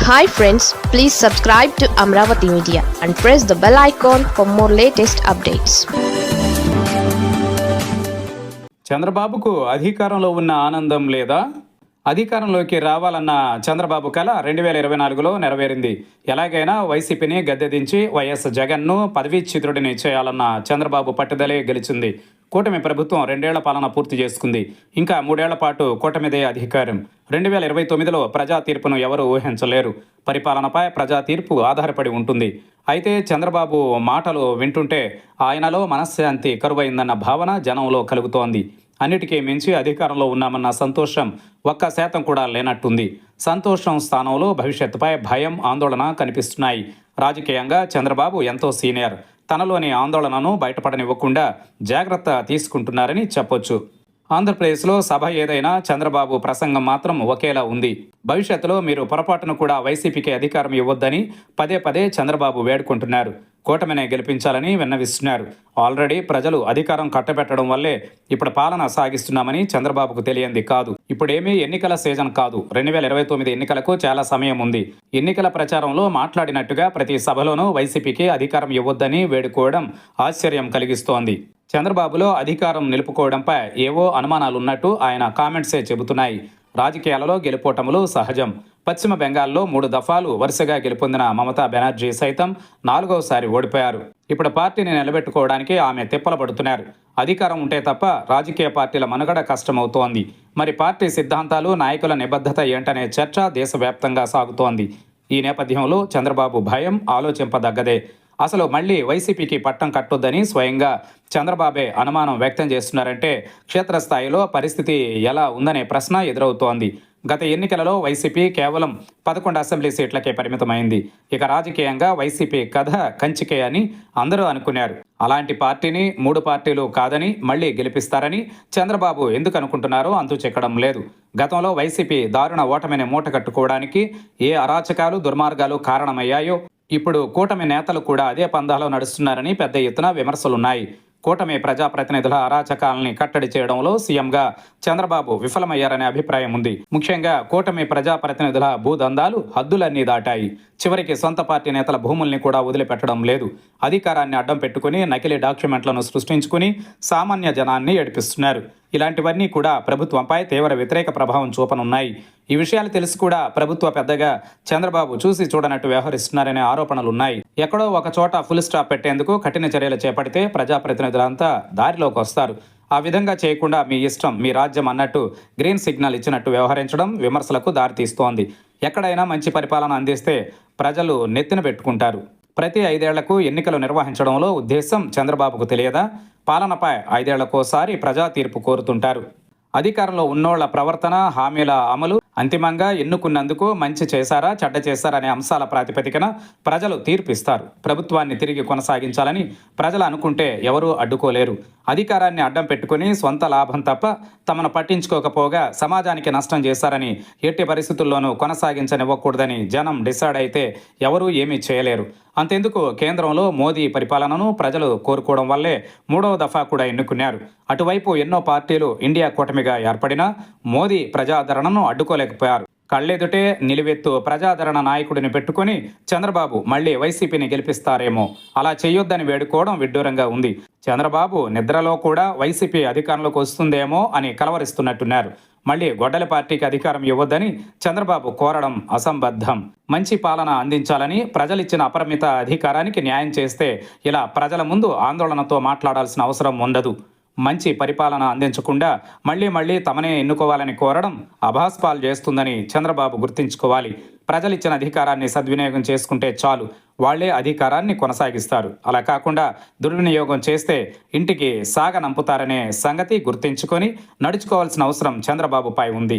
Hi friends, please subscribe to Amravati Media and press the bell icon for more latest updates. చంద్రబాబుకు అధికారంలో ఉన్న ఆనందం లేదా? అధికారంలోకి రావాలన్న చంద్రబాబు కల 2024లో నెరవేరింది. ఎలాగైనా వైసీపీని గద్దెదించి వైఎస్ జగన్ను పదవీచ్యుతుడిని చేయాలన్న చంద్రబాబు పట్టుదలే గెలిచింది. కూటమి ప్రభుత్వం 2 ఏళ్ల పాలన పూర్తి చేసుకుంది. ఇంకా 3 ఏళ్ల పాటు కూటమిదే అధికారం. 2029లో ప్రజా తీర్పును ఎవరూ ఊహించలేరు. పరిపాలనపై ప్రజా తీర్పు ఆధారపడి ఉంటుంది. అయితే చంద్రబాబు మాటలు వింటుంటే ఆయనలో మనశ్శాంతి కరువైందన్న భావన జనంలో కలుగుతోంది. అన్నిటికీ మించి అధికారంలో ఉన్నామన్న సంతోషం 1% కూడా లేనట్టుంది. సంతోషం స్థానంలో భవిష్యత్తుపై భయం, ఆందోళన కనిపిస్తున్నాయి. రాజకీయంగా చంద్రబాబు ఎంతో సీనియర్. తనలోని ఆందోళనను బయటపడనివ్వకుండా జాగ్రత్త తీసుకుంటున్నారని చెప్పొచ్చు. ఆంధ్రప్రదేశ్లో సభ ఏదైనా చంద్రబాబు ప్రసంగం మాత్రం ఒకేలా ఉంది. భవిష్యత్తులో మీరు పొరపాటును కూడా వైసీపీకి అధికారం ఇవ్వొద్దని పదే పదే చంద్రబాబు వేడుకుంటున్నారు. కూటమినే గెలిపించాలని విన్నవిస్తున్నారు. ఆల్రెడీ ప్రజలు అధికారం కట్టబెట్టడం వల్లే ఇప్పుడు పాలన సాగిస్తున్నామని చంద్రబాబుకు తెలియంది కాదు. ఇప్పుడేమీ ఎన్నికల సీజన్ కాదు. 2029 ఎన్నికలకు చాలా సమయం ఉంది. ఎన్నికల ప్రచారంలో మాట్లాడినట్టుగా ప్రతి సభలోనూ వైసీపీకి అధికారం ఇవ్వొద్దని వేడుకోవడం ఆశ్చర్యం కలిగిస్తోంది. చంద్రబాబులో అధికారం నిలుపుకోవడంపై ఏవో అనుమానాలున్నట్టు ఆయన కామెంట్సే చెబుతున్నాయి. రాజకీయాలలో గెలుపోటములు సహజం. పశ్చిమ బెంగాల్లో 3 దఫాలు వరుసగా గెలుపొందిన మమతా బెనర్జీ సైతం 4వసారి ఓడిపోయారు. ఇప్పుడు పార్టీని నిలబెట్టుకోవడానికి ఆమె తిప్పలపడుతున్నారు. అధికారం ఉంటే తప్ప రాజకీయ పార్టీల మనుగడ కష్టమవుతోంది. మరి పార్టీ సిద్ధాంతాలు, నాయకుల నిబద్ధత ఏంటనే చర్చ దేశవ్యాప్తంగా సాగుతోంది. ఈ నేపథ్యంలో చంద్రబాబు భయం ఆలోచింపదగ్గదే. అసలు మళ్లీ వైసీపీకి పట్టం కట్టొద్దని స్వయంగా చంద్రబాబే అనుమానం వ్యక్తం చేస్తున్నారంటే క్షేత్రస్థాయిలో పరిస్థితి ఎలా ఉందనే ప్రశ్న ఎదురవుతోంది. గత ఎన్నికలలో వైసీపీ కేవలం 11 అసెంబ్లీ సీట్లకే పరిమితమైంది. ఇక రాజకీయంగా వైసీపీ కథ కంచికే అని అందరూ అనుకున్నారు. అలాంటి పార్టీని 3 పార్టీలు కాదని మళ్లీ గెలిపిస్తారని చంద్రబాబు ఎందుకు అనుకుంటున్నారో అంతు చెక్కడం లేదు. గతంలో వైసీపీ దారుణ ఓటమిని మూటకట్టుకోవడానికి ఏ అరాచకాలు, దుర్మార్గాలు కారణమయ్యాయో ఇప్పుడు కూటమి నేతలు కూడా అదే పందాలో నడుస్తున్నారని పెద్ద ఎత్తున విమర్శలున్నాయి. కూటమి ప్రజాప్రతినిధుల అరాచకాలని కట్టడి చేయడంలో సీఎంగా చంద్రబాబు విఫలమయ్యారనే అభిప్రాయం ఉంది. ముఖ్యంగా కూటమి ప్రజాప్రతినిధుల భూదందాలు హద్దులన్నీ దాటాయి. చివరికి సొంత పార్టీ నేతల భూముల్ని కూడా వదిలిపెట్టడం లేదు. అధికారాన్ని అడ్డం పెట్టుకుని నకిలీ డాక్యుమెంట్లను సృష్టించుకుని సామాన్య జనాన్ని ఏడిపిస్తున్నారు. ఇలాంటివన్నీ కూడా ప్రభుత్వంపై తీవ్ర వ్యతిరేక ప్రభావం చూపనున్నాయి. ఈ విషయాలు తెలిసి కూడా ప్రభుత్వ పెద్దగా చంద్రబాబు చూసి చూడనట్టు వ్యవహరిస్తున్నారనే ఆరోపణలున్నాయి. ఎక్కడో ఒక చోట ఫుల్ స్టాప్ పెట్టేందుకు కఠిన చర్యలు చేపడితే ప్రజాప్రతినిధులంతా దారిలోకి వస్తారు. ఆ విధంగా చేయకుండా మీ ఇష్టం, మీ రాజ్యం అన్నట్టు గ్రీన్ సిగ్నల్ ఇచ్చినట్టు వ్యవహరించడం విమర్శలకు దారితీస్తోంది. ఎక్కడైనా మంచి పరిపాలన అందిస్తే ప్రజలు నెత్తిన పెట్టుకుంటారు. ప్రతి 5 ఏళ్లకు ఎన్నికలు నిర్వహించడంలో ఉద్దేశం చంద్రబాబుకు తెలియదా? పాలనపై 5 ఏళ్లకోసారి ప్రజా తీర్పు కోరుతుంటారు. అధికారంలో ఉన్నోళ్ల ప్రవర్తన, హామీల అమలు అంతిమంగా ఎన్నుకున్నందుకు మంచి చేశారా, చెడ్డ చేశారా అనే అంశాల ప్రాతిపదికన ప్రజలు తీర్పు ఇస్తారు. ప్రభుత్వాన్ని తిరిగి కొనసాగించాలని ప్రజలు అనుకుంటే ఎవరూ అడ్డుకోలేరు. అధికారాన్ని అడ్డం పెట్టుకుని సొంత లాభం తప్ప తమను పట్టించుకోకపోగా సమాజానికి నష్టం చేశారని ఎట్టి పరిస్థితుల్లోనూ కొనసాగించనివ్వకూడదని జనం డిసైడ్ అయితే ఎవరూ ఏమీ చేయలేరు. అంతెందుకు కేంద్రంలో మోదీ పరిపాలనను ప్రజలు కోరుకోవడం వల్లే 3వ దఫా కూడా ఎన్నుకున్నారు. అటువైపు ఎన్నో పార్టీలు ఇండియా కూటమిగా ఏర్పడినా మోదీ ప్రజాదరణను అడ్డుకోలేకపోయారు. కళ్ళెదుటే నిలువెత్తు ప్రజాదరణ నాయకుడిని పెట్టుకుని చంద్రబాబు మళ్లీ వైసీపీని గెలిపిస్తారేమో. అలా చేయొద్దని వేడుకోవడం విడ్డూరంగా ఉంది. చంద్రబాబు నిద్రలో కూడా వైసీపీ అధికారంలోకి వస్తుందేమో అని కలవరిస్తున్నట్టున్నారు. మళ్లీ గొడ్డల పార్టీకి అధికారం ఇవ్వొద్దని చంద్రబాబు కోరడం అసంబద్ధం. మంచి పాలన అందించాలని ప్రజలిచ్చిన అపరిమిత అధికారానికి న్యాయం చేస్తే ఇలా ప్రజల ముందు ఆందోళనతో మాట్లాడాల్సిన అవసరం ఉండదు. మంచి పరిపాలన అందించకుండా మళ్లీ తమనే ఎన్నుకోవాలని కోరడం అభాస్పాలు చేస్తుందని చంద్రబాబు గుర్తించుకోవాలి. ప్రజలిచ్చిన అధికారాన్ని సద్వినియోగం చేసుకుంటే చాలు, వాళ్లే అధికారాన్ని కొనసాగిస్తారు. అలా కాకుండా దుర్వినియోగం చేస్తే ఇంటికి సాగనంపుతారనే సంగతి గుర్తించుకొని నడుచుకోవాల్సిన అవసరం చంద్రబాబుపై ఉంది.